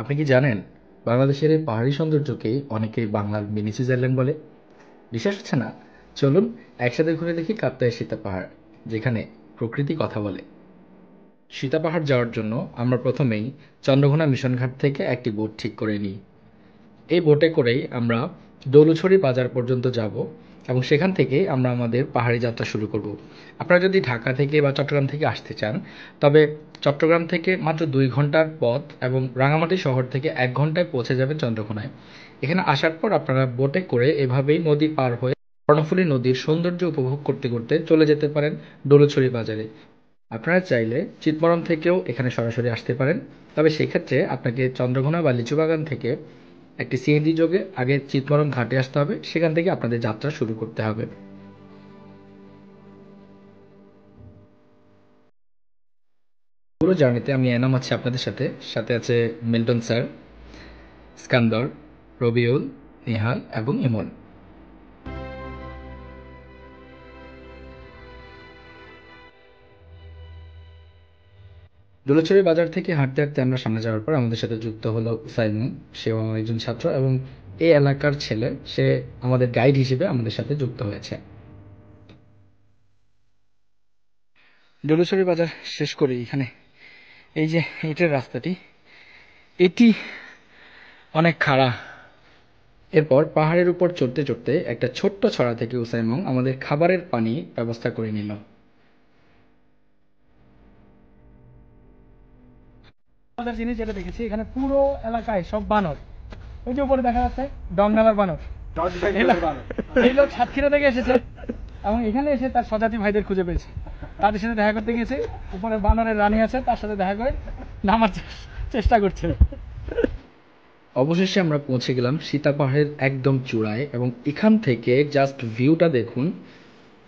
আপনি কি জানেন বাংলাদেশের এই পাহাড়ি সৌন্দর্যকে অনেকে বাংলার মিনি সুইজারল্যান্ড বলে? বিশ্বাস হচ্ছে না? চলুন একসাথে ঘুরে দেখি কাপ্তাই সীতা পাহাড়, যেখানে প্রকৃতি কথা বলে। সীতা পাহাড় যাওয়ার জন্য আমরা প্রথমেই চন্দ্রঘোনা মিশন ঘাট থেকে একটি বোট ঠিক করে নিই। এই বোটে করেই আমরা দৌলছড়ি বাজার পর্যন্ত যাব এবং সেখান থেকে আমরা আমাদের পাহাড়ি যাত্রা শুরু করব। আপনারা যদি ঢাকা থেকে বা চট্টগ্রাম থেকে আসতে চান, তবে চট্টগ্রাম থেকে মাত্র 2 ঘন্টার পথ এবং রাঙামাটি শহর থেকে 1 ঘন্টায় পৌঁছে যাবেন চন্দ্রকোনায়। এখানে আসার পর আপনারা বোটে করে এভাবেই নদী পার হয়ে কর্ণফুলী নদীর সৌন্দর্য উপভোগ করতে করতে চলে যেতে পারেন দৌলছড়ি বাজারে। আপনারা চাইলে চিতমরম থেকেও এখানে সরাসরি আসতে পারেন, তবে সেক্ষেত্রে আপনাকে চন্দ্রঘোনা বা লিচুবাগান থেকে একটি সিএনজি যোগে আগে চিতমরম ঘাটে আসতে হবে, সেখান থেকে আপনাদের যাত্রা শুরু করতে হবে। পুরো জার্নিতে আমি এনাম আছি আপনাদের সাথে, সাথে আছে মিল্টন স্যার, স্কান্দর, রবিউল, নিহাল এবং ইমন। দোলাছড়ি বাজার থেকে হাঁটতে হাঁটতে আমরা সামনে যাওয়ার পর আমাদের সাথে যুক্ত হলো সাইমন। সেও আমার একজন ছাত্র এবং এই এলাকার ছেলে। সে আমাদের গাইড হিসেবে আমাদের সাথে যুক্ত হয়েছে। দোলেশ্বরী বাজার শেষ করি এখানে এই যে ইটের রাস্তাটি, এটি অনেক খাড়া। এরপর পাহাড়ের উপর চড়তে চড়তে একটা ছোট্ট ছড়া থেকে উসাইমং আমাদের খাবারের পানি ব্যবস্থা করে নিল। মজার জিনিস যেটা দেখেছি, এখানে পুরো এলাকায় সব বানর। ওই যে উপরে দেখা যাচ্ছে ডংনালার বানর। এই লোক সাতক্ষীরা থেকে এসেছে এবং এখানে এসে তার স্বজাতি ভাইদের খুঁজে পেয়েছে, তাদের সাথে দেখা করতে গেছে। উপরে বানরের রানী আছে, তার সাথে দেখা করে নামার চেষ্টা করছে। অবশেষে আমরা পৌঁছে গেলাম সীতা পাহাড়ের একদম চূড়ায় এবং এখান থেকে জাস্ট ভিউটা দেখুন,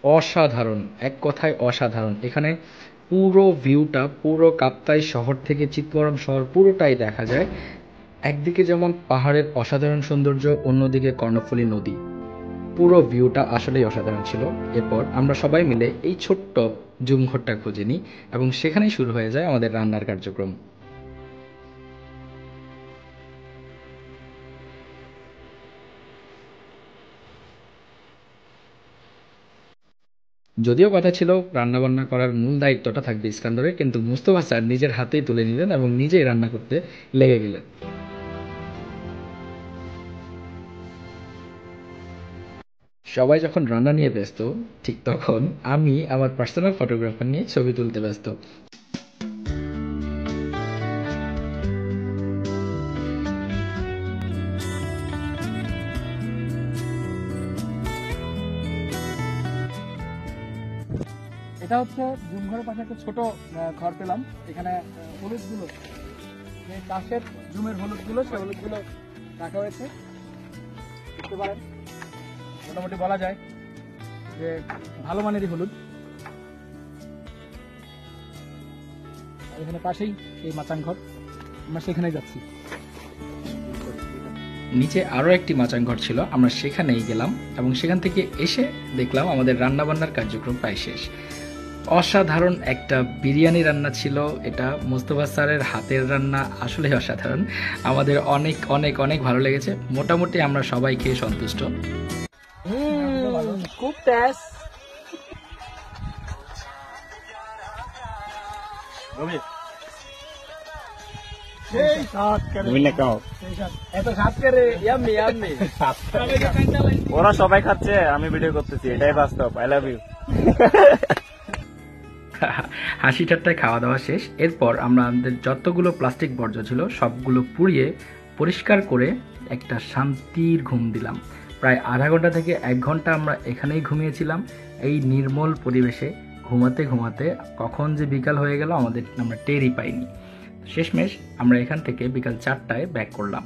অসাধারণ, এক কথায় অসাধারণ। এখানে পুরো ভিউটা পুরো কাপ্তাই শহর থেকে চিত্তরম শহর পুরোটাই দেখা যায়। একদিকে যেমন পাহাড়ের অসাধারণ সৌন্দর্য, অন্যদিকে কর্ণফুলী নদী। পুরো ভিউটা আসলেই অসাধারণ ছিল। এরপর আমরা সবাই মিলে এই ছোট্ট জুমঘরটা খুঁজে নিই এবং সেখানেই শুরু হয়ে যায় আমাদের রান্নার কার্যক্রম। যদিও কথা ছিল রান্নাবান্না করার মূল দায়িত্বটা থাকবে ইস্কান্দরের, কিন্তু মুস্তফা স্যার নিজের হাতেই তুলে নিলেন এবং নিজেই রান্না করতে লেগে গেলেন। সবাই যখন রান্না নিয়ে ব্যস্ত, ঠিক তখন আমি আমার পার্সোনাল ফটোগ্রাফার নিয়ে ছবি তুলতে ব্যস্ত। এটা হচ্ছে জুমঘরের পাশে একটা ছোট ঘর পেলাম। এখানে হলুদগুলো, যে চাষের জুমের হলুদগুলো, সেই হলুদগুলো রাখা হয়েছে। দেখতে পারেন মোটামুটি বলা যায় যে ভালো মানেরই হলুদ। আর এখানে পাশেই এই মাচাং ঘর, আমরা সেখানে যাচ্ছি। নিচে আরও একটি মাচাং ঘর ছিল, আমরা সেখানেই গেলাম এবং সেখান থেকে এসে দেখলাম আমাদের রান্নাবান্নার কার্যক্রম প্রায় শেষ। অসাধারণ একটা বিরিয়ানি রান্না ছিল এটা, মোস্তফা স্যারের হাতের রান্না, আসলেই অসাধারণ। আমাদের অনেক অনেক অনেক ভালো লেগেছে। মোটামুটি আমরা সবাই খেয়ে সন্তুষ্ট। খুব টেস্ট। ওরা সবাই খাচ্ছে, আমি ভিডিও করতেছি, এটাই বাস্তব। I love you. হাসি ঠাট্টায় খাওয়া দাওয়া শেষ। এরপর আমরা আমাদের যতগুলো প্লাস্টিক বর্জ্য ছিল সবগুলো পুড়িয়ে পরিষ্কার করে একটা শান্তির ঘুম দিলাম। প্রায় আধা ঘন্টা থেকে 1 ঘন্টা আমরা এখানেই ঘুমিয়েছিলাম এই নির্মল পরিবেশে। ঘুমাতে ঘুমাতে কখন যে বিকাল হয়ে গেল আমরা টেরই পাইনি। শেষমেশ আমরা এখান থেকে বিকাল 4টায় ব্যাক করলাম।